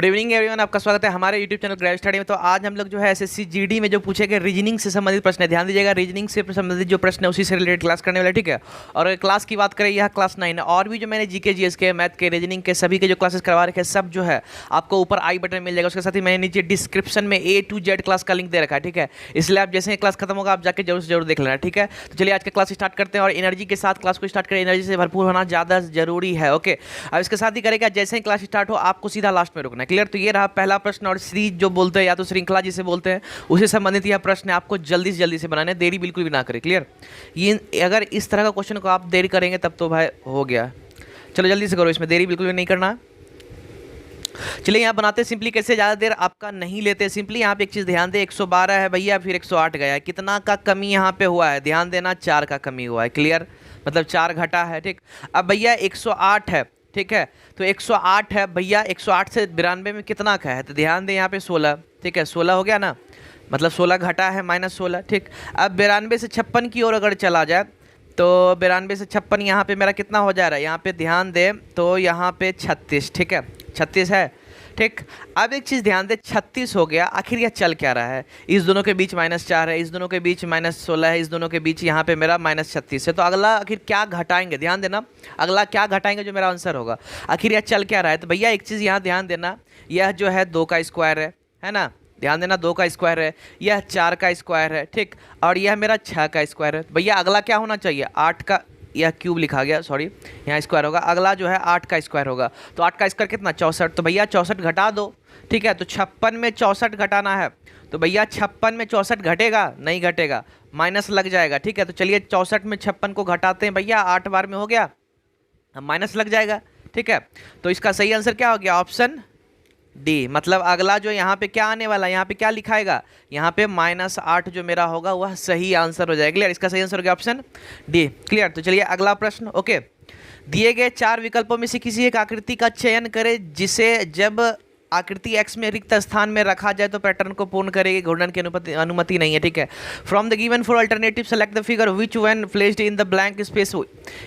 Good evening everyone, आपका स्वागत है हमारे यूट्यूब चैनल ग्रेव स्टडी में। तो आज हम लोग जो है एसएससी जीडी में जो पूछे गए रीजनिंग से संबंधित प्रश्न है, ध्यान दीजिएगा। रीजनिंग से संबंधित जो प्रश्न है उसी से रिलेटेड क्लास करने वाले, ठीक है। और अगर क्लास की बात करें, यह क्लास 9 है। और भी जो मैंने जीके जीएस के, मैथ के, रीजनिंग के सभी के जो क्लासेस करवा रखे हैं, सब जो है आपको ऊपर आई बटन मिल जाएगा। उसके साथ ही मैंने नीचे डिस्क्रिप्शन में A to Z क्लास का लिंक दे रखा है, ठीक है। इसलिए आप जैसे ही क्लास खत्म होगा आप जाके जरूर से जरूर देख लेना, ठीक है। तो चलिए आज का क्लास स्टार्ट करते हैं और एनर्जी के साथ क्लास को स्टार्ट करें। एनर्जी से भरपूर होना ज़्यादा जरूरी है, ओके। अब इसके साथ ही करेगा, जैसे ही क्लास स्टार्ट हो आपको सीधा लास्ट में रुकना है, क्लियर। तो ये रहा पहला प्रश्न, और सीरीज जो बोलते हैं या तो श्रृंखला जिसे बोलते हैं उससे संबंधित यह प्रश्न आपको जल्दी से बनाने, देरी बिल्कुल भी ना करें, क्लियर। ये अगर इस तरह का क्वेश्चन को आप देरी करेंगे तब तो भाई हो गया। चलो जल्दी से करो, इसमें देरी बिल्कुल भी नहीं करना। चलिए यहाँ बनाते सिंपली कैसे, ज़्यादा देर आपका नहीं लेते। सिंपली यहाँ पे एक चीज़ ध्यान दे, 112 है भैया, फिर 108 गया है, कितना का कमी यहाँ पे हुआ है, ध्यान देना, 4 का कमी हुआ है, क्लियर। मतलब 4 घटा है, ठीक। अब भैया 108 है, ठीक है। तो 108 है भैया, 108 से 92 में कितना का है, तो ध्यान दें यहाँ पे 16, ठीक है। 16 हो गया ना, मतलब 16 घटा है -16, ठीक। अब 92 से 56 की ओर अगर चला जाए तो 92 से 56 यहाँ पे मेरा कितना हो जा रहा है, यहाँ पे ध्यान दें तो यहाँ पे 36, ठीक है। 36 है, ठीक। अब एक चीज़ ध्यान दे, 36 हो गया, आखिर यह चल क्या रहा है। इस दोनों के बीच -4 है, इस दोनों के बीच -16 है, इस दोनों के बीच यहाँ पे मेरा -36 है। तो अगला आखिर क्या घटाएंगे, ध्यान देना, अगला क्या घटाएंगे जो मेरा आंसर होगा, आखिर यह चल क्या रहा है। तो भैया एक चीज़ यहाँ ध्यान देना, यह जो है 2 का स्क्वायर है ना, ध्यान देना 2 का स्क्वायर है, यह 4 का स्क्वायर है, ठीक। और यह मेरा 6 का स्क्वायर है। भैया अगला क्या होना चाहिए, 8 का, यह क्यूब लिखा गया, सॉरी, यहाँ स्क्वायर होगा। अगला जो है 8 का स्क्वायर होगा। तो 8 का स्क्वायर कितना, 64। तो भैया 64 घटा दो, ठीक है। तो 56 में 64 घटाना है, तो भैया 56 में 64 घटेगा, नहीं घटेगा, माइनस लग जाएगा, ठीक है। तो चलिए 64 में 56 को घटाते हैं भैया, 8 बार में हो गया, माइनस लग जाएगा, ठीक है। तो इसका सही आंसर क्या हो गया, ऑप्शन डी। मतलब अगला जो यहाँ पे क्या आने वाला है, यहाँ पे क्या लिखाएगा, यहाँ पे -8 जो मेरा होगा वह सही आंसर हो जाएगा, क्लियर। इसका सही आंसर हो गया ऑप्शन डी, क्लियर। तो चलिए अगला प्रश्न, ओके। दिए गए 4 विकल्पों में से किसी एक आकृति का चयन करें जिसे जब आकृति x में रिक्त स्थान में रखा जाए तो पैटर्न को पूर्ण करेगी, घूर्णन की अनुमति नहीं है, ठीक है। From the given 4 alternative select the figure which when placed in the blank space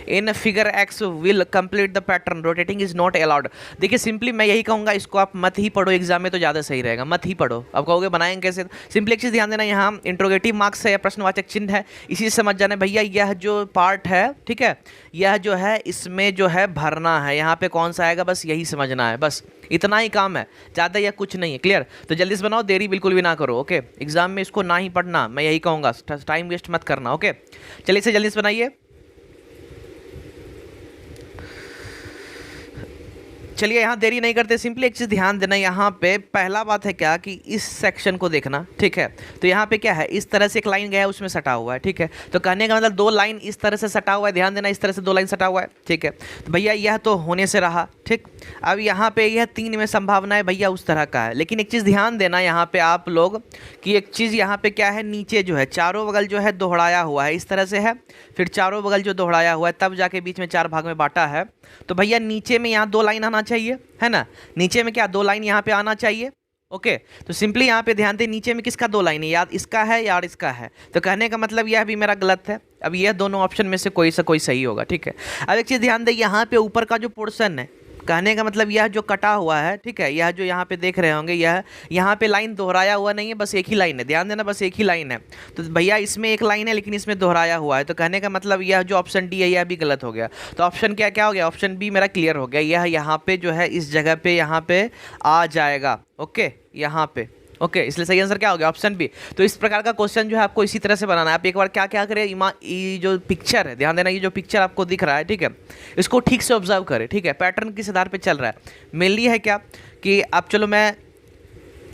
in figure x will complete the pattern, rotating is not allowed. देखिए सिंपली मैं यही कहूँगा, इसको आप मत ही पढ़ो एग्जाम में तो ज़्यादा सही रहेगा, मत ही पढ़ो। आप कहोगे बनाएंगे कैसे, सिंपली एक चीज़ ध्यान देना, यहाँ इंट्रोगेटिव मार्क्स है या प्रश्नवाचक चिन्ह है, इसी से समझ जाना भैया यह जो पार्ट है, ठीक है, यह जो है इसमें जो है भरना है, यहाँ पे कौन सा आएगा, बस यही समझना है, बस इतना ही काम है, ज़्यादा या कुछ नहीं है, क्लियर। तो जल्दी से बनाओ, देरी बिल्कुल भी ना करो, ओके। एग्जाम में इसको ना ही पढ़ना, मैं यही कहूँगा, टाइम वेस्ट मत करना, ओके। चलिए इसे जल्दी से बनाइए। चलिए यहाँ देरी नहीं करते, सिंपली एक चीज़ ध्यान देना, यहाँ पे पहला बात है क्या कि इस सेक्शन को देखना, ठीक है। तो यहाँ पे क्या है, इस तरह से एक लाइन गया है, उसमें सटा हुआ है, ठीक है। तो कहने का मतलब 2 लाइन इस तरह से सटा हुआ है, ध्यान देना, इस तरह से 2 लाइन सटा हुआ है, ठीक है। तो भैया यह तो होने से रहा, ठीक। अब यहाँ पे यह 3 में संभावना है भैया उस तरह का है, लेकिन एक चीज़ ध्यान देना यहाँ पे आप लोग कि एक चीज़ यहाँ पे क्या है, नीचे जो है चारों बगल जो है दोहराया हुआ है, इस तरह से है, फिर चारों बगल जो दोहराया हुआ है तब जाके बीच में 4 भाग में बांटा है। तो भैया नीचे में यहाँ 2 लाइन आना चाहिए, है ना, नीचे में क्या 2 लाइन यहाँ पे आना चाहिए, ओके। तो सिंपली यहाँ पे ध्यान दें, नीचे में किसका 2 लाइन है, या इसका है या इसका है। तो कहने का मतलब यह भी मेरा गलत है। अब यह दोनों ऑप्शन में से कोई सही होगा, ठीक है। अब एक चीज़ ध्यान दें, यहाँ पे ऊपर का जो पोर्शन है, कहने का मतलब यह जो कटा हुआ है, ठीक है, यह जो यहाँ पे देख रहे होंगे, यह यहाँ पे लाइन दोहराया हुआ नहीं है, बस एक ही लाइन है, ध्यान देना, बस एक ही लाइन है। तो भैया इसमें एक लाइन है लेकिन इसमें दोहराया हुआ है, तो कहने का मतलब यह जो ऑप्शन डी है यह भी गलत हो गया। तो ऑप्शन क्या हो गया, ऑप्शन बी मेरा क्लियर हो गया, यह यहाँ पे जो है इस जगह पे यहाँ पे आ जाएगा, ओके, यहाँ पे, ओके। इसलिए सही आंसर क्या हो गया, ऑप्शन बी। तो इस प्रकार का क्वेश्चन जो है आपको इसी तरह से बनाना है। आप एक बार क्या करें, ये जो पिक्चर है, ध्यान देना, ये जो पिक्चर आपको दिख रहा है, ठीक है, इसको ठीक से ऑब्जर्व करें, ठीक है। पैटर्न किस आधार पे चल रहा है, मेनली है क्या कि आप, चलो मैं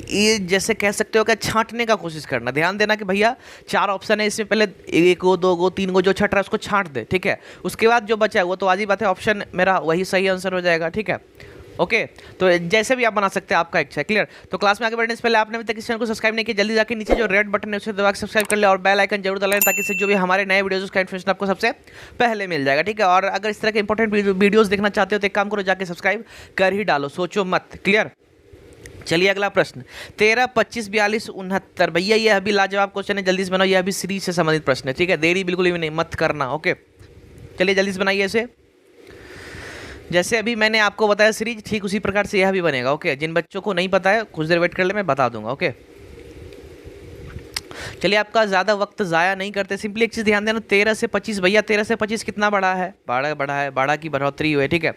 ये जैसे कह सकते हो कि छांटने का कोशिश करना, ध्यान देना कि भैया 4 ऑप्शन है, इसमें पहले 1 गो 2 गो 3 गो जो छट रहा है उसको छांट दे, ठीक है। उसके बाद जो बचा है वो तो आजी बात है, ऑप्शन मेरा वही सही आंसर हो जाएगा, ठीक है, ओके। तो जैसे भी आप बना सकते हैं, आपका इच्छा है, क्लियर। तो क्लास में आगे बढ़ने से पहले आपने अभी तक इस चैनल को सब्सक्राइब नहीं किया, जल्दी जाके नीचे जो रेड बटन है उसे दबा के सब्सक्राइब कर ले और बेल आइकन जरूर दबाएं, ताकि इससे जो भी हमारे नए वीडियोस उसका इन्फॉर्मेशन आपको सबसे पहले मिल जाएगा, ठीक है। और अगर इस तरह के इंपॉर्टेंट वीडियोस देखना चाहते हो तो एक काम करो, जाके सब्सक्राइब कर ही डालो, सोचो मत, क्लियर। चलिए अगला प्रश्न, 13, 25, 42, 69, भैया यह अभी लाजवाब क्वेश्चन है, जल्दी से बनाओ, यह अभी सीरीज से संबंधित प्रश्न है, ठीक है, देरी बिल्कुल भी नहीं मत करना, ओके। चलिए जल्दी से बनाइए इसे। जैसे अभी मैंने आपको बताया सीरीज, ठीक उसी प्रकार से यह भी बनेगा। ओके, जिन बच्चों को नहीं पता है कुछ देर वेट कर ले, मैं बता दूंगा। ओके, चलिए आपका ज़्यादा वक्त ज़ाया नहीं करते, सिंपली एक चीज़ ध्यान देना, 13 से 25, भैया 13 से 25 कितना बढ़ा है? 12 बढ़ा है, 12 की बढ़ोतरी हुई है, ठीक है।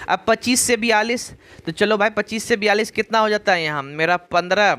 अब 25 से 42, तो चलो भाई 25 से 42 कितना हो जाता है यहाँ मेरा? 15,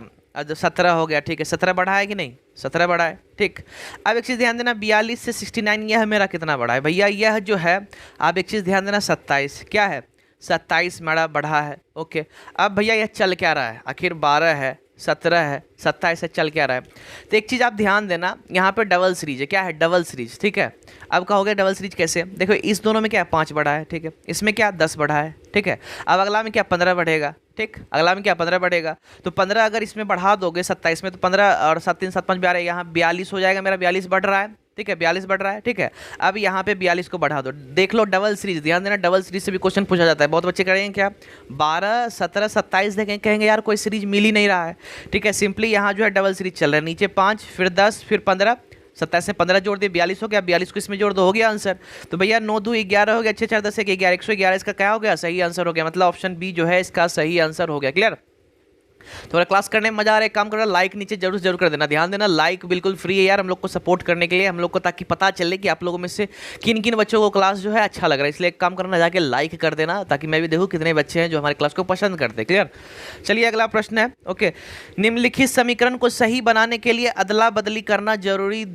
17 हो गया, ठीक है। 17 बढ़ा है कि नहीं? 17 बढ़ा है, ठीक। अब एक चीज़ ध्यान देना, 42 से 69 यह मेरा कितना बढ़ा है? भैया यह जो है, आप एक चीज़ ध्यान देना, 27, क्या है? 27 मेरा बढ़ा है। ओके, अब भैया यह चल क्या रहा है? आखिर 12 है, 17 है, 27 से चल क्या रहा है? तो एक चीज़ आप ध्यान देना, यहाँ पे डबल सीरीज है, क्या है? डबल सीरीज, ठीक है। अब कहोगे डबल सीरीज कैसे? देखो इस दोनों में क्या है? 5 बढ़ा है, ठीक है। इसमें क्या? 10 बढ़ा है, ठीक है। अब अगला में क्या? 15 बढ़ेगा, ठीक। अगला में क्या? 15 बढ़ेगा। तो 15 अगर इसमें बढ़ा दोगे 27 में, तो 15 और 7 3 7 5 12, यहाँ 42 हो जाएगा मेरा, 42 बढ़ रहा है, ठीक है। 42 बढ़ रहा है, ठीक है। अब यहाँ पे 42 को बढ़ा दो, देख लो डबल सीरीज, ध्यान देना डबल सीरीज से भी क्वेश्चन पूछा जाता है। बहुत बच्चे करेंगे क्या? 12 17 27 देखें, कहेंगे यार कोई सीरीज मिल ही नहीं रहा है, ठीक है। सिंपली यहाँ जो है डबल सीरीज चल रहा है, नीचे 5 फिर 10 फिर 15, 27 से 15 जोड़ दिए 42 हो गया, 42 को इसमें जोड़ दो, हो गया आंसर। तो भैया 9 2 11 हो गया, 6 4 10 1 11, 111 इसका क्या हो गया? सही आंसर हो गया, मतलब ऑप्शन बी जो है इसका सही आंसर हो गया। क्लियर? थोड़ा क्लास करने में मजा आ रहा है, काम करना, लाइक नीचे जरूर जरूर कर देना। ध्यान देना लाइक बिल्कुल फ्री है यार, हम लोग को सपोर्ट करने के लिए, हम लोग को, ताकि पता चले कि आप लोगों में से किन किन बच्चों को क्लास जो है अच्छा लग रहा है। इसलिए एक काम करना, जाके लाइक कर देना, ताकि मैं भी देखूँ कितने बच्चे हैं जो हमारे क्लास को पसंद करते हैं। क्लियर? चलिए अगला प्रश्न है। ओके, निम्नलिखित समीकरण को सही बनाने के लिए अदला बदली करना जरूरी,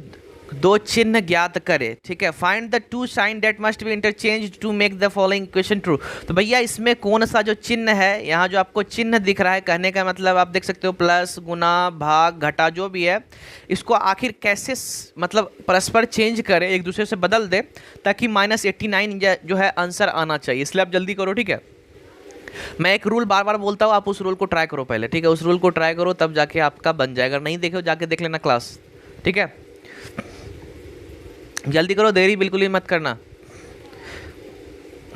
दो चिन्ह ज्ञात करें, ठीक है। Find the two sign that must be interchange to make the following equation true. तो भैया इसमें कौन सा जो चिन्ह है, यहाँ जो आपको चिन्ह दिख रहा है, कहने का मतलब आप देख सकते हो प्लस, गुना, भाग, घटा जो भी है, इसको आखिर कैसे मतलब परस्पर चेंज करें, एक दूसरे से बदल दे, ताकि -89 जो है आंसर आना चाहिए। इसलिए आप जल्दी करो, ठीक है। मैं एक रूल बार बार बोलता हूँ, आप उस रूल को ट्राई करो पहले, ठीक है। उस रूल को ट्राई करो, तब जाके आपका बन जाएगा। नहीं देखो जाके देख लेना क्लास, ठीक है। जल्दी करो, देरी बिल्कुल ही मत करना।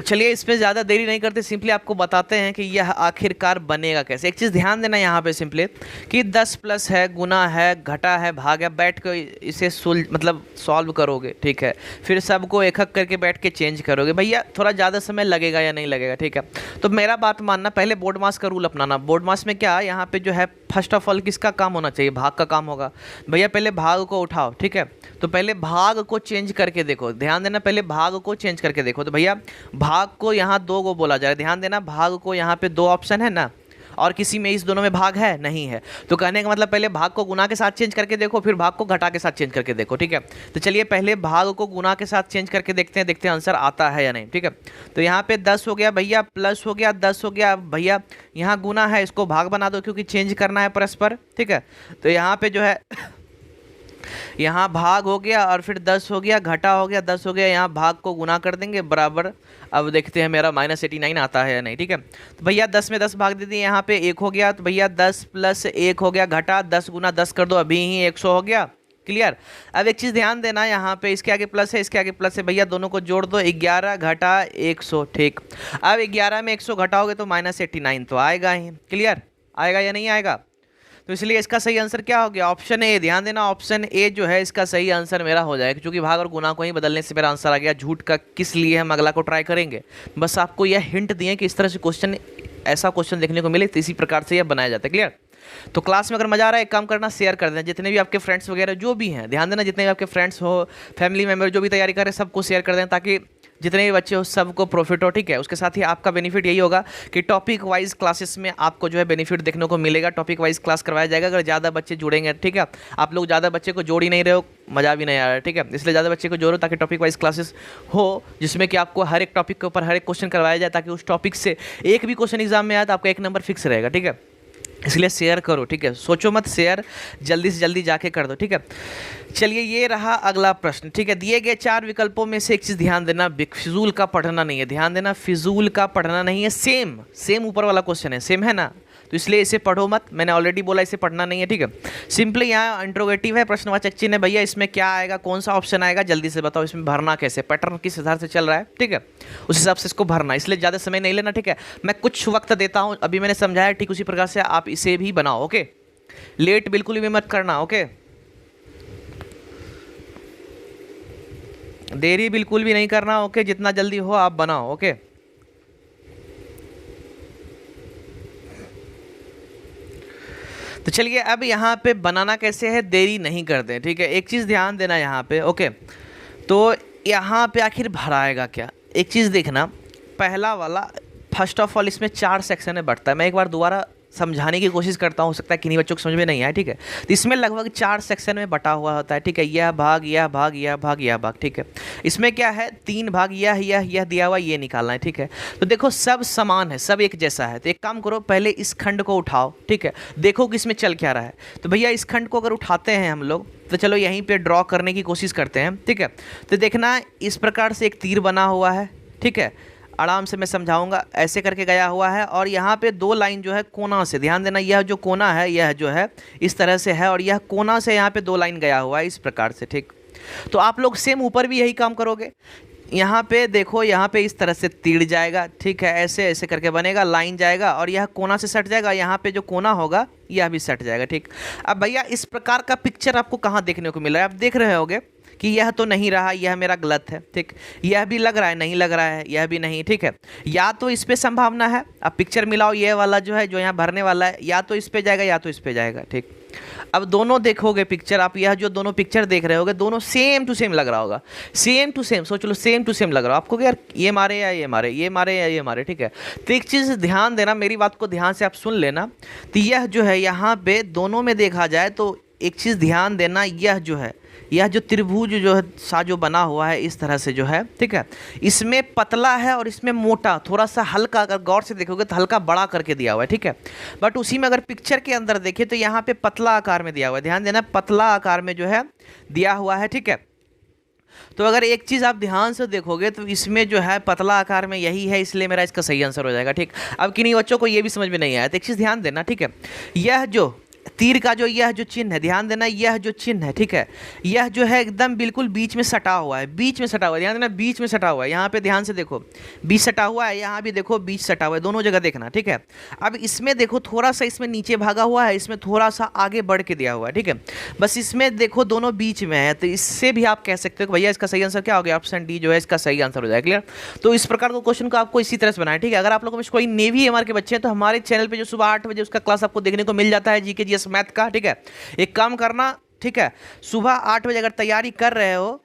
चलिए इसमें ज़्यादा देरी नहीं करते, सिंपली आपको बताते हैं कि यह आखिरकार बनेगा कैसे। एक चीज़ ध्यान देना यहाँ पे सिंपली कि 10 प्लस है, गुना है, घटा है, भाग है, बैठ कर इसे मतलब सॉल्व करोगे, ठीक है। फिर सबको एक एक करके बैठ के चेंज करोगे। भैया थोड़ा ज़्यादा समय लगेगा या नहीं लगेगा, ठीक है। तो मेरा बात मानना, पहले बोर्ड मास का रूल अपनाना। बोर्ड मास में क्या यहाँ पे जो है, फर्स्ट ऑफ ऑल किसका काम होना चाहिए? भाग का काम होगा। भैया पहले भाग को उठाओ, ठीक है। तो पहले भाग को चेंज करके देखो, ध्यान देना, पहले भाग को चेंज करके देखो। तो भैया भाग को यहाँ 2 को बोला जा रहा है, ध्यान देना, भाग को यहाँ पे 2 ऑप्शन है ना, और किसी में इस दोनों में भाग है नहीं है। तो कहने का मतलब पहले भाग को गुना के साथ चेंज करके देखो, फिर भाग को घटा के साथ चेंज करके देखो, ठीक है। तो चलिए पहले भाग को गुना के साथ चेंज करके देखते हैं आंसर आता है या नहीं, ठीक है। तो यहाँ पे 10 हो गया भैया, प्लस हो गया, 10 हो गया भैया, यहाँ गुना है, इसको भाग बना दो क्योंकि चेंज करना है परस्पर, ठीक है। तो यहाँ पे जो है यहाँ भाग हो गया और फिर 10 हो गया, घटा हो गया, 10 हो गया, यहाँ भाग को गुना कर देंगे बराबर। अब देखते हैं मेरा -89 आता है या नहीं, ठीक है। तो भैया 10 में 10 भाग दे दिए, यहाँ पे 1 हो गया। तो भैया 10 प्लस 1 हो गया, घटा 10 गुना 10 कर दो, अभी ही 100 हो गया। क्लियर? अब एक चीज़ ध्यान देना, यहाँ पे इसके आगे प्लस है, इसके आगे प्लस है, भैया दोनों को जोड़ दो, 11 घटा 100, ठीक। अब 11 में 100 घटाओगे तो -89 तो आएगा ही। क्लियर? आएगा या नहीं आएगा? तो इसलिए इसका सही आंसर क्या हो गया? Option A. ध्यान देना, ऑप्शन ए जो है इसका सही आंसर मेरा हो जाएगा, क्योंकि भाग और गुना को ही बदलने से मेरा आंसर आ गया। झूठ का किस लिए हम अगला को ट्राई करेंगे, बस आपको यह हिंट दिए कि इस तरह से क्वेश्चन, ऐसा क्वेश्चन देखने को मिले तो इसी प्रकार से यह बनाया जाता है। क्लियर? तो क्लास में अगर मजा आ रहा है, एक काम करना, शेयर कर देना, जितने भी आपके फ्रेंड्स वगैरह जो भी हैं, ध्यान देना जितने भी आपके फ्रेंड्स हो, फैमिली मेम्बर जो भी तैयारी कर रहे हैं, सबको शेयर कर देना, ताकि जितने भी बच्चे हो सबको प्रॉफिट हो, ठीक है। उसके साथ ही आपका बेनिफिट यही होगा कि टॉपिक वाइज क्लासेस में आपको जो है बेनिफिट देखने को मिलेगा। टॉपिक वाइज क्लास करवाया जाएगा अगर ज़्यादा बच्चे जुड़ेंगे, ठीक है। आप लोग ज़्यादा बच्चे को जोड़ ही नहीं रहे हो, मज़ा भी नहीं आ रहा है, ठीक है। इसलिए ज़्यादा बच्चे को जोड़ो ताकि टॉपिक वाइज क्लासेस हो, जिसमें कि आपको हर एक टॉपिक के ऊपर हर एक क्वेश्चन करवाया जाए, ताकि उस टॉपिक से एक भी क्वेश्चन एग्जाम में आए तो आपका 1 नंबर फिक्स रहेगा, ठीक है। इसलिए शेयर करो, ठीक है। सोचो मत, शेयर जल्दी से जल्दी जाके कर दो, ठीक है। चलिए ये रहा अगला प्रश्न, ठीक है। दिए गए 4 विकल्पों में से एक चीज़ ध्यान देना, फिजूल का पढ़ना नहीं है, ध्यान देना, फिजूल का पढ़ना नहीं है। सेम ऊपर वाला क्वेश्चन है, सेम है ना, तो इसलिए इसे पढ़ो मत, मैंने ऑलरेडी बोला इसे पढ़ना नहीं है, ठीक है। सिंपली यहाँ इंट्रोगेटिव है, प्रश्नवाचक चिन्ह है, भैया इसमें क्या आएगा, कौन सा ऑप्शन आएगा, जल्दी से बताओ, इसमें भरना कैसे, पैटर्न किस हिसाब से चल रहा है, ठीक है, उस हिसाब से इसको भरना। इसलिए ज़्यादा समय नहीं लेना, ठीक है। मैं कुछ वक्त देता हूँ, अभी मैंने समझाया, ठीक उसी प्रकार से आप इसे भी बनाओ, ओके। लेट बिल्कुल भी मत करना, ओके, देरी बिल्कुल भी नहीं करना, ओके। जितना जल्दी हो आप बनाओ, ओके। तो चलिए अब यहाँ पे बनाना कैसे है, देरी नहीं करते, ठीक है। एक चीज़ ध्यान देना यहाँ पे, ओके। तो यहाँ पे आखिर भराएगा क्या, एक चीज़ देखना। पहला वाला फर्स्ट ऑफ ऑल इसमें 4 सेक्शन में बढ़ता है। मैं एक बार दोबारा समझाने की कोशिश करता हूँ, हो सकता है किन्हीं बच्चों को समझ में नहीं आए, ठीक है। तो इसमें लगभग 4 सेक्शन में बटा हुआ होता है, ठीक है। यह भाग, यह भाग, यह भाग, यह भाग, ठीक है। इसमें क्या है, 3 भाग, यह दिया हुआ, ये निकालना है, ठीक है। तो देखो सब समान है, सब एक जैसा है। तो एक काम करो, पहले इस खंड को उठाओ, ठीक है, देखो कि इसमें चल क्या रहा है। तो भैया इस खंड को अगर उठाते हैं हम लोग, तो चलो यहीं पे ड्रॉ करने की कोशिश करते हैं, ठीक है। तो देखना इस प्रकार से एक तीर बना हुआ है, ठीक है। आराम से मैं समझाऊंगा, ऐसे करके गया हुआ है और यहाँ पे 2 लाइन जो है कोना से, ध्यान देना, यह जो कोना है यह जो है इस तरह से है और यह कोना से यहाँ पे 2 लाइन गया हुआ है इस प्रकार से, ठीक। तो आप लोग सेम ऊपर भी यही काम करोगे। यहाँ पे देखो, यहाँ पे इस तरह से तीर जाएगा, ठीक है, ऐसे ऐसे करके बनेगा, लाइन जाएगा और यह कोना से सट जाएगा, यहाँ पे जो कोना होगा यह भी सट जाएगा, ठीक। अब भैया इस प्रकार का पिक्चर आपको कहाँ देखने को मिल रहा है, आप देख रहे होगे कि यह तो नहीं रहा, यह मेरा गलत है, ठीक। यह भी लग रहा है, नहीं लग रहा है, यह भी नहीं, ठीक है। या तो इस पे संभावना है, अब पिक्चर मिलाओ, ये वाला जो है जो यहाँ भरने वाला है, या तो इस पे जाएगा या तो इस पे जाएगा, ठीक। अब दोनों देखोगे पिक्चर, आप यह जो दोनों पिक्चर देख रहे होगे, दोनों सेम टू सेम लग रहा होगा, सेम टू सेम, सोच लो सेम टू सेम लग रहा हो आपको कि यार ये मारे या ये मारे, ये मारे या ये मारे, ठीक है। तो एक चीज़ ध्यान देना, मेरी बात को ध्यान से आप सुन लेना। तो यह जो है यहाँ पे दोनों में देखा जाए तो एक चीज़ ध्यान देना, यह जो है, यह जो त्रिभुज जो है सा जो बना हुआ है इस तरह से जो है, ठीक है, इसमें पतला है और इसमें मोटा, थोड़ा सा हल्का, अगर गौर से देखोगे तो हल्का बड़ा करके दिया हुआ है, ठीक है। बट उसी में अगर पिक्चर के अंदर देखें तो यहाँ पे पतला आकार में दिया हुआ है, ध्यान देना, पतला आकार में जो है दिया हुआ है, ठीक है। तो अगर एक चीज़ आप ध्यान से देखोगे तो इसमें जो है पतला आकार में यही है, इसलिए मेरा इसका सही आंसर हो जाएगा, ठीक। अब किन्हीं बच्चों को ये भी समझ में नहीं आया तो एक चीज़ ध्यान देना, ठीक है। यह जो तीर का जो यह जो चिन्ह है, ध्यान देना, यह जो चिन्ह है, ठीक है, यह जो है एकदम बिल्कुल बीच में सटा हुआ है, बीच में सटा हुआ है, ध्यान देना, बीच में सटा हुआ है। यहाँ पे ध्यान से देखो, बीच सटा हुआ है, यहाँ भी देखो बीच सटा हुआ है, दोनों जगह देखना, ठीक है। अब इसमें देखो थोड़ा सा इसमें नीचे भागा हुआ है, इसमें थोड़ा सा आगे बढ़ के दिया हुआ है, ठीक है। बस इसमें देखो दोनों बीच में है, तो इससे भी आप कह सकते हो कि भैया इसका सही आंसर क्या हो गया, ऑप्शन डी जो है इसका सही आंसर हो जाएगा, क्लियर। तो इस प्रकार का क्वेश्चन को आपको इसी तरह से बनाना है, ठीक है। अगर आप लोगों में कोई नेवी एमआर के बच्चे हैं तो हमारे चैनल पर जो सुबह 8 बजे उसका क्लास आपको देखने को मिल जाता है, जीके जीएस मैथ का, ठीक है। एक काम करना, ठीक है, सुबह 8 बजे अगर तैयारी कर रहे हो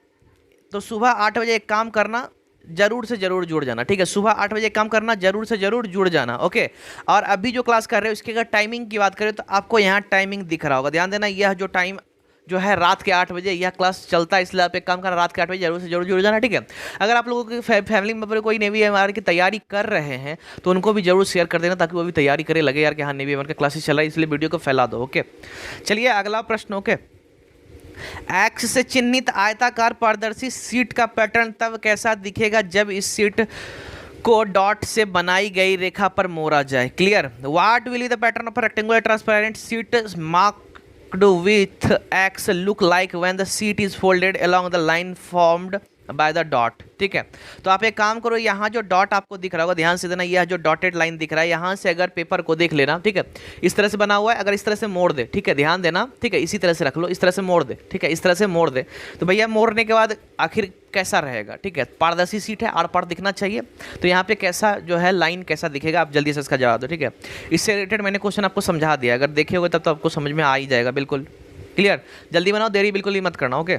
तो सुबह 8 बजे एक काम करना, जरूर से जरूर जुड़ जाना, ठीक है। सुबह 8 बजे काम करना, जरूर से जरूर जुड़ जाना, ओके। और अभी जो क्लास कर रहे हो इसकी अगर टाइमिंग की बात करें तो आपको यहाँ टाइमिंग दिख रहा होगा, ध्यान देना, यह जो टाइम जो है रात के 8 बजे यह क्लास चलता है, इसलिए आप एक काम करना, रात के 8 बजे जरूर से जरूर जुड़ जाना, ठीक है। अगर आप लोगों की फैमिली मेंबर कोई नेवी एमआर की तैयारी कर रहे हैं तो उनको भी जरूर शेयर कर देना, ताकि वो भी तैयारी करे, लगे यार कि हाँ नेवी एमआर का क्लासेस चला है, इसलिए वीडियो को फैला दो, ओके। चलिए अगला प्रश्न, ओके। एक्स से चिन्हित आयताकार पारदर्शी शीट का पैटर्न तब कैसा दिखेगा जब इस शीट को डॉट से बनाई गई रेखा पर मोड़ा जाए, clear. What will be the pattern of rectangular transparent sheet marked with X look like when the sheet is folded along the line formed by the dot, ठीक है। तो आप एक काम करो, यहाँ जो डॉट आपको दिख रहा होगा, ध्यान से देना, यह जो डॉटेड लाइन दिख रहा है, यहाँ से अगर पेपर को देख लेना, ठीक है, इस तरह से बना हुआ है, अगर इस तरह से मोड़ दे, ठीक है, ध्यान देना, ठीक है, इसी तरह से रख लो, इस तरह से मोड़ दे, ठीक है, इस तरह से मोड़ दे, तो भैया मोड़ने के बाद आखिर कैसा रहेगा, ठीक है। पारदर्शी सीट है, आर पार दिखना चाहिए, तो यहाँ पे कैसा जो है लाइन कैसा दिखेगा, आप जल्दी से इसका जवाब दो, ठीक है। इससे रिलेटेड मैंने क्वेश्चन आपको समझा दिया, अगर देखे होगे तब तो आपको समझ में आ ही जाएगा, बिल्कुल क्लियर। जल्दी बनाओ, देरी बिल्कुल ही मत करना, ओके।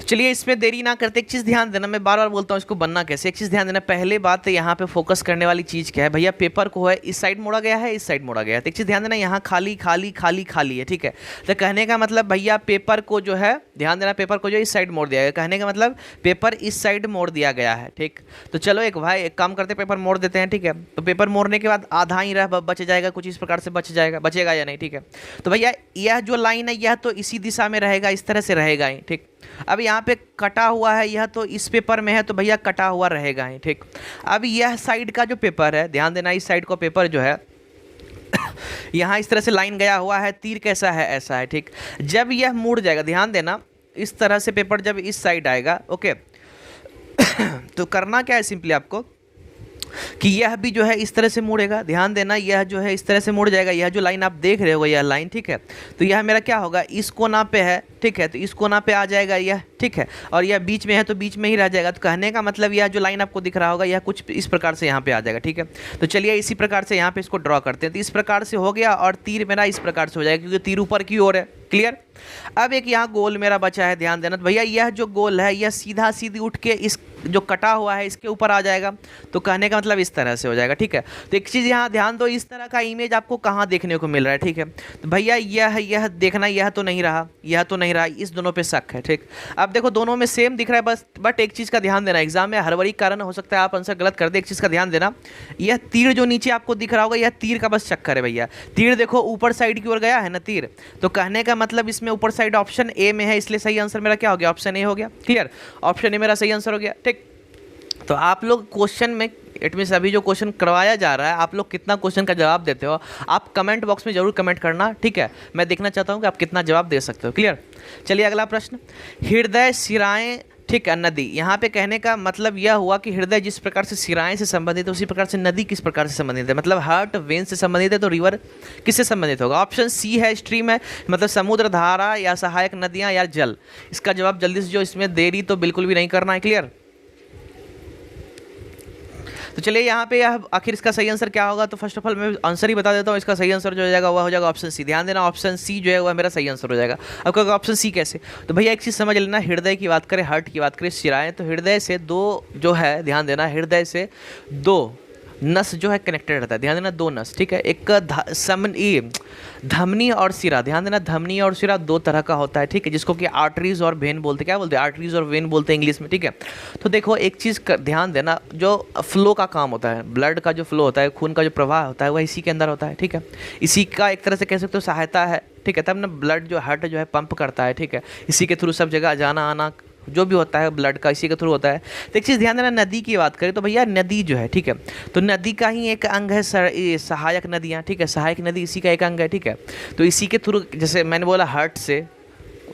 चलिए इसमें देरी ना करते, एक चीज़ ध्यान देना, मैं बार बार बोलता हूँ इसको बनना कैसे, एक चीज़ ध्यान देना। पहले बात यहाँ पे फोकस करने वाली चीज़ क्या है, भैया पेपर को है इस साइड मोड़ा गया है, इस साइड मोड़ा गया है, तो एक चीज़ ध्यान देना, यहाँ खाली खाली खाली खाली है, ठीक है। तो कहने का मतलब भैया पेपर को जो है, ध्यान देना, पेपर को जो इस साइड मोड़ दिया गया, कहने का मतलब पेपर इस साइड मोड़ दिया गया है, ठीक। तो चलो एक भाई एक काम करते, पेपर मोड़ देते हैं, ठीक है। तो पेपर मोड़ने के बाद आधा ही रह बच जाएगा, कुछ इस प्रकार से बच जाएगा, बचेगा या नहीं, ठीक है। तो भैया यह जो लाइन है यह तो इसी दिशा में रहेगा, इस तरह से रहेगा ही, ठीक। अब यहाँ पे कटा हुआ है, यह तो इस पेपर में है, तो भैया कटा हुआ रहेगा ही, ठीक। अब यह साइड का जो पेपर है, ध्यान देना, इस साइड का पेपर जो है यहाँ इस तरह से लाइन गया हुआ है, तीर कैसा है, ऐसा है, ठीक। जब यह मुड़ जाएगा, ध्यान देना, इस तरह से पेपर जब इस साइड आएगा, ओके तो करना क्या है, सिंपली आपको कि यह भी जो है इस तरह से मुड़ेगा, ध्यान देना, यह जो है इस तरह से मुड़ जाएगा, यह जो लाइन आप देख रहे हो यह लाइन, ठीक है। तो यह मेरा क्या होगा, इस कोना पे है, ठीक है, तो इस कोना पे आ जाएगा यह, ठीक है, और यह बीच में है तो बीच में ही रह जाएगा। तो कहने का मतलब यह जो लाइन आपको दिख रहा होगा यह कुछ इस प्रकार से यहाँ पे आ जाएगा, ठीक है। तो चलिए इसी प्रकार से यहाँ पे इसको ड्रॉ करते हैं। तो इस प्रकार से हो गया और तीर मेरा इस प्रकार से हो जाएगा क्योंकि तीर ऊपर की ओर है। क्लियर। अब एक यहाँ गोल मेरा बचा है, ध्यान देना। तो भैया यह जो गोल है यह सीधा सीधी उठ के इस जो कटा हुआ है इसके ऊपर आ जाएगा। तो कहने का मतलब इस तरह से हो जाएगा, ठीक है। तो एक चीज़ यहाँ ध्यान दो, इस तरह का इमेज आपको कहाँ देखने को मिल रहा है, ठीक है। तो भैया यह देखना, यह तो नहीं रहा, यह तो नहीं रहा, इस दोनों पे शक है, ठीक। अब देखो दोनों में सेम दिख रहा है बस, बट एक चीज़ का ध्यान देना, एग्जाम में हड़बड़ी के कारण हो सकता है आप आंसर गलत कर दे। एक चीज़ का ध्यान देना, यह तीर जो नीचे आपको दिख रहा होगा यह तीर का बस चक्कर है भैया। तीर देखो ऊपर साइड की ओर गया है ना तीर, तो कहने का मतलब इसमें ऊपर साइड ऑप्शन ए में है, इसलिए सही आंसर मेरा क्या हो गया, ऑप्शन ए हो गया। क्लियर, ऑप्शन ए मेरा सही आंसर हो गया, ठीक। तो आप लोग क्वेश्चन में, इट मीन्स अभी जो क्वेश्चन करवाया जा रहा है आप लोग कितना क्वेश्चन का जवाब देते हो, आप कमेंट बॉक्स में जरूर कमेंट करना, ठीक है। मैं देखना चाहता हूँ कि आप कितना जवाब दे सकते हो। क्लियर। चलिए अगला प्रश्न, हृदय सिराएं, ठीक है, नदी। यहाँ पे कहने का मतलब यह हुआ कि हृदय जिस प्रकार से सिराएं से संबंधित है उसी प्रकार से नदी किस प्रकार से संबंधित है, मतलब हार्ट वेन से संबंधित है, तो रिवर किससे संबंधित होगा। ऑप्शन सी है स्ट्रीम है, मतलब समुद्र, धारा या सहायक नदियाँ या जल। इसका जवाब जल्दी से जो, इसमें देरी तो बिल्कुल भी नहीं करना है। क्लियर। तो चलिए यहाँ पे यह आखिर इसका सही आंसर क्या होगा, तो फर्स्ट ऑफ ऑल मैं आंसर ही बता देता हूँ। इसका सही आंसर जो हो जाएगा वह हो जाएगा ऑप्शन सी। ध्यान देना, ऑप्शन सी जो है वह मेरा सही आंसर हो जाएगा। अब कहोगे ऑप्शन सी कैसे, तो भैया एक चीज़ समझ लेना, हृदय की बात करें, हार्ट की बात करें, सिराएं, तो हृदय से दो जो है, ध्यान देना, हृदय से दो नस जो है कनेक्टेड रहता है। ध्यान देना, दो नस, ठीक है। एक धमनी और सिरा, ध्यान देना, धमनी और सिरा दो तरह का होता है, ठीक है, जिसको कि आर्टरीज और वेन बोलते हैं। क्या बोलते हैं, आर्टरीज और वेन बोलते हैं इंग्लिश में, ठीक है। तो देखो एक चीज़ ध्यान देना, जो फ्लो का काम होता है, ब्लड का जो फ्लो होता है, खून का जो प्रवाह होता है वह इसी के अंदर होता है, ठीक है। इसी का एक तरह से कह सकते हो सहायता है, ठीक है। तब ना ब्लड जो हार्ट जो है पंप करता है, ठीक है। इसी के थ्रू सब जगह जाना आना जो भी होता है ब्लड का इसी के थ्रू होता है। तो एक चीज़ ध्यान देना, नदी की बात करें तो भैया नदी जो है, ठीक है, तो नदी का ही एक अंग है सहायक नदियाँ, ठीक है। सहायक नदी इसी का एक अंग है, ठीक है। तो इसी के थ्रू, जैसे मैंने बोला हार्ट से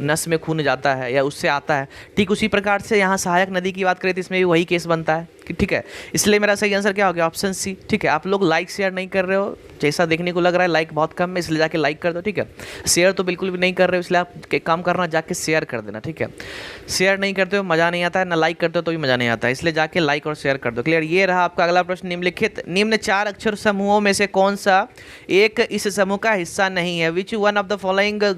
नस में खून जाता है या उससे आता है, ठीक उसी प्रकार से यहाँ सहायक नदी की बात करें तो इसमें भी वही केस बनता है, ठीक है। इसलिए मेरा सही आंसर क्या हो गया, ऑप्शन सी, ठीक है। आप लोग लाइक शेयर नहीं कर रहे हो, जैसा देखने को लग रहा है लाइक बहुत कम है, इसलिए जाके लाइक कर दो, ठीक है। शेयर तो बिल्कुल भी नहीं कर रहे हो, इसलिए आप एक काम करना, जाके शेयर कर देना, ठीक है। शेयर नहीं करते हो मज़ा नहीं आता है, ना लाइक करते हो तो भी मज़ा नहीं आता है, इसलिए जाके लाइक और शेयर कर दो। क्लियर। ये रहा आपका अगला प्रश्न, निम्नलिखित निम्न चार अक्षर समूहों में से कौन सा एक इस समूह का हिस्सा नहीं है, which one of the following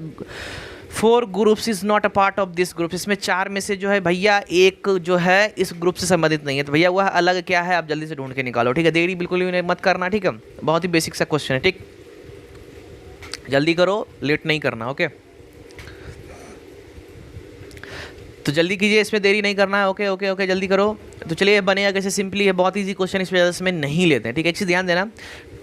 4 groups is not a part of this group. इसमें 4 में से जो है भैया एक जो है इस ग्रुप से संबंधित नहीं है, तो भैया वह अलग क्या है आप जल्दी से ढूंढ के निकालो, ठीक है। देरी बिल्कुल भी मत करना, ठीक है। बहुत ही बेसिक सा क्वेश्चन है, ठीक, जल्दी करो, लेट नहीं करना, ओके। तो जल्दी कीजिए, इसमें देरी नहीं करना है, ओके ओके ओके, जल्दी करो। तो चलिए बनेगा कैसे, सिंपली है, बहुत इजी क्वेश्चन, इस वजह से मैं नहीं लेते हैं, ठीक है। एक चीज़ ध्यान देना,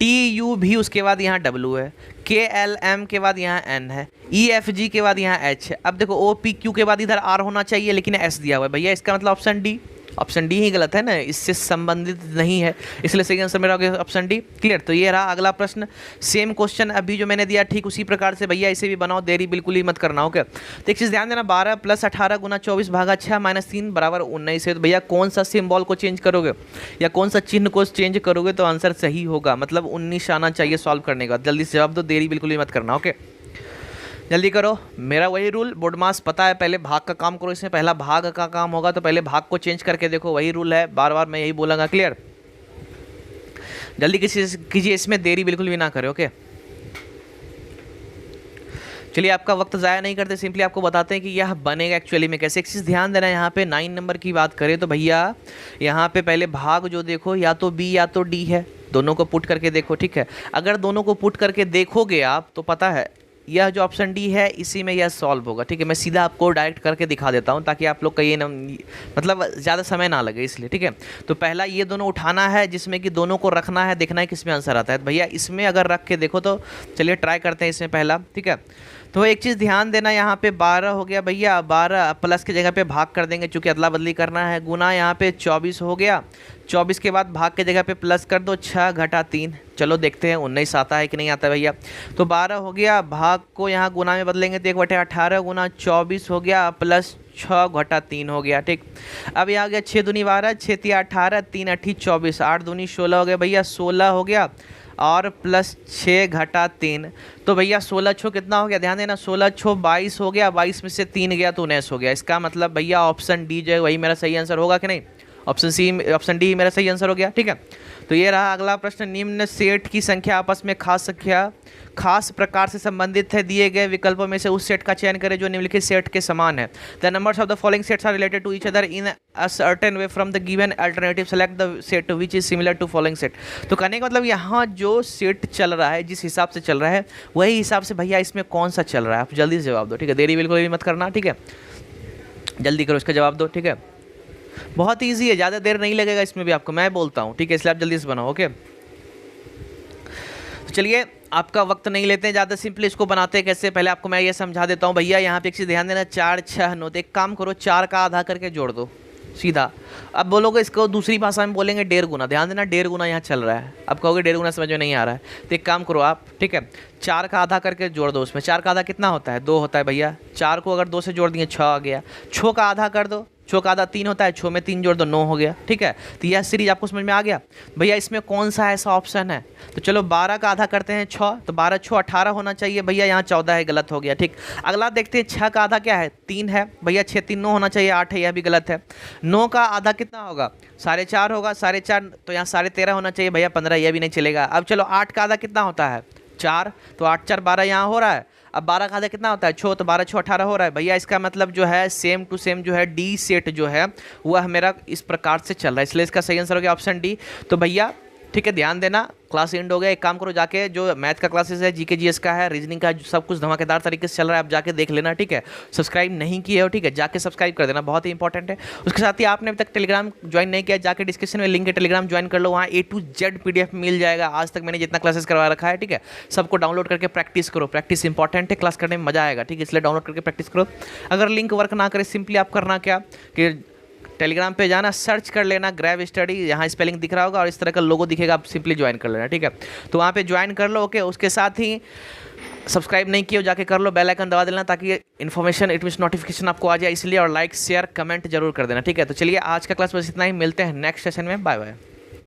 TUV उसके बाद यहाँ W है, KLM के बाद यहाँ N है, EFG के बाद यहाँ H है। अब देखो OPQ के बाद इधर R होना चाहिए लेकिन S दिया हुआ है भैया, इसका मतलब ऑप्शन डी, ऑप्शन डी ही गलत है ना, इससे संबंधित नहीं है, इसलिए सही आंसर मेरा हो गया ऑप्शन डी। क्लियर। तो ये रहा अगला प्रश्न, सेम क्वेश्चन अभी जो मैंने दिया ठीक उसी प्रकार से भैया इसे भी बनाओ, देरी बिल्कुल ही मत करना, ओके। तो एक चीज़ ध्यान देना, 12 + 18 × 24 / 6 - 3 = 19 है। तो भैया कौन सा सिम्बॉल को चेंज करोगे या कौन सा चिन्ह को चेंज करोगे तो आंसर सही होगा, मतलब 19 आना चाहिए सॉल्व करने का। जल्दी से जवाब दो, देरी बिल्कुल ही मत करना, ओके। जल्दी करो, मेरा वही रूल, बोर्डमास पता है, पहले भाग का काम करो, इसमें पहला भाग का काम होगा तो पहले भाग को चेंज करके देखो, वही रूल है, बार बार मैं यही बोलूँगा। क्लियर। जल्दी कीजिए, इसमें देरी बिल्कुल भी ना करें, ओके। चलिए आपका वक्त ज़ाया नहीं करते, सिंपली आपको बताते हैं कि यह बनेगा एक्चुअली में कैसे। एक चीज़ ध्यान देना, यहाँ पे 9 नंबर की बात करें तो भैया यहाँ पे पहले भाग जो देखो या तो B या तो D है, दोनों को पुट करके देखो, ठीक है। अगर दोनों को पुट करके देखोगे आप तो पता है यह जो ऑप्शन डी है इसी में यह सॉल्व होगा, ठीक है। मैं सीधा आपको डायरेक्ट करके दिखा देता हूँ ताकि आप लोग का ये ना मतलब ज़्यादा समय ना लगे, इसलिए, ठीक है। तो पहला ये दोनों उठाना है जिसमें कि दोनों को रखना है, देखना है किसमें आंसर आता है। भैया इसमें अगर रख के देखो तो चलिए ट्राई करते हैं इसमें पहला, ठीक है। तो एक चीज़ ध्यान देना, यहाँ पे 12 हो गया भैया, 12 प्लस की जगह पे भाग कर देंगे चूँकि अदला बदली करना है, गुना यहाँ पे 24 हो गया, 24 के बाद भाग के जगह पे प्लस कर दो, 6 - 3, चलो देखते हैं 19 आता है कि नहीं आता है भैया। तो 12 हो गया, भाग को यहाँ गुना में बदलेंगे तो 1/18 गुना 24 हो गया, प्लस 6 - 3 हो गया, ठीक। अब यहाँ आ गया 6 दूनी 12, 6 तिया 18, 3 अठी 24, 8 दूनी 16 हो गया भैया, 16 हो गया और प्लस 6 घटा 3, तो भैया 16 छो कितना हो गया, ध्यान देना, 16 छो 22 हो गया, 22 में से 3 गया तो 19 हो गया। इसका मतलब भैया ऑप्शन डी जो है वही मेरा सही आंसर होगा कि नहीं, ऑप्शन डी मेरा सही आंसर हो गया। ठीक है, तो ये रहा अगला प्रश्न। निम्न सेट की संख्या आपस में खास प्रकार से संबंधित है, दिए गए विकल्पों में से उस सेट का चयन करें जो निम्नलिखित सेट के समान है। The numbers of the following sets are related to each other in a certain way from the given alternative, select the set which is similar to following set. तो कहने का मतलब यहाँ जो सेट चल रहा है, जिस हिसाब से चल रहा है वही हिसाब से भैया इसमें कौन सा चल रहा है, आप जल्दी से जवाब दो। ठीक है, देरी बिल्कुल भी मत करना। ठीक है, जल्दी करो, इसका जवाब दो। ठीक है, बहुत ईजी है, ज़्यादा देर नहीं लगेगा इसमें भी आपको, मैं बोलता हूँ। ठीक है, इसलिए आप जल्दी से बनाओ। ओके, तो चलिए आपका वक्त नहीं लेते हैं ज़्यादा, सिंपली इसको बनाते हैं कैसे, पहले आपको मैं ये समझा देता हूँ। भैया यहाँ पे एक चीज़ ध्यान देना, 4 6 9, तो एक काम करो 4 का आधा करके जोड़ दो सीधा। अब बोलोगे इसको दूसरी भाषा में बोलेंगे 1.5 गुना, ध्यान देना 1.5 गुना यहाँ चल रहा है। अब कहोगे 1.5 गुना समझ में नहीं आ रहा है, तो एक काम करो आप, ठीक है, 4 का आधा करके जोड़ दो उसमें। 4 का आधा कितना होता है, 2 होता है भैया। 4 को अगर 2 से जोड़ दिए 6 आ गया। 6 का आधा कर दो, 6 का आधा 3 होता है, 6 में 3 जोड़ दो 9 हो गया। ठीक है, तो यह सीरीज आपको समझ में आ गया। भैया इसमें कौन सा ऐसा ऑप्शन है, तो चलो 12 का आधा करते हैं 6, तो 12 6 18 होना चाहिए भैया, यहाँ 14 है, गलत हो गया। ठीक, अगला देखते हैं 6 का आधा क्या है, 3 है भैया, 6 3 9 होना चाहिए, 8 है, यह भी गलत है। 9 का आधा कितना होगा, 4.5 होगा, 4.5 तो यहाँ 13.5 होना चाहिए भैया, 15, यह भी नहीं चलेगा। अब चलो 8 का आधा कितना होता है, 4, तो 8 4 12 यहाँ हो रहा है। अब 12 का आधा कितना होता है, 6, तो 12 6 18 हो रहा है भैया। इसका मतलब जो है सेम टू सेम जो है डी सेट जो है वह मेरा इस प्रकार से चल रहा है, इसलिए इसका सही आंसर हो गया ऑप्शन डी। तो भैया ठीक है, ध्यान देना, क्लास एंड हो गया। एक काम करो, जाके जो मैथ का क्लासेस है, जीके जीएस का है, रीजनिंग का, सब कुछ धमाकेदार तरीके से चल रहा है, आप जाके देख लेना। ठीक है, सब्सक्राइब नहीं किए हो, ठीक है, जाके सब्सक्राइब कर देना, बहुत ही इंपॉर्टेंट है। उसके साथ ही आपने अभी तक टेलीग्राम ज्वाइन नहीं किया, जाके डिस्क्रिप्शन में लिंक है, टेलीग्राम ज्वाइन कर लो, वहाँ A to Z PDF मिल जाएगा। आज तक मैंने जितना क्लासेस करवा रखा है, ठीक है, सबको डाउनलोड करके प्रैक्टिस करो, प्रैक्टिस इंपॉर्टेंट है, क्लास करने में मजा आएगा। ठीक है, इसलिए डाउनलोड करके प्रैक्टिस करो। अगर लिंक वर्क ना करे, सिंपली आप करना क्या कि टेलीग्राम पे जाना, सर्च कर लेना ग्रैव स्टडी, यहाँ स्पेलिंग दिख रहा होगा और इस तरह का लोगो दिखेगा, आप सिंपली ज्वाइन कर लेना। ठीक है, तो वहाँ पे ज्वाइन कर लो। ओके, उसके साथ ही सब्सक्राइब नहीं किया हो, जाके कर लो, बेल आइकन दबा देना ताकि इन्फॉर्मेशन, इट मीन्स नोटिफिकेशन आपको आ जाए, इसलिए। और लाइक शेयर कमेंट जरूर कर देना। ठीक है, तो चलिए आज का क्लास बस इतना ही, मिलते हैं नेक्स्ट सेशन में, बाय बाय।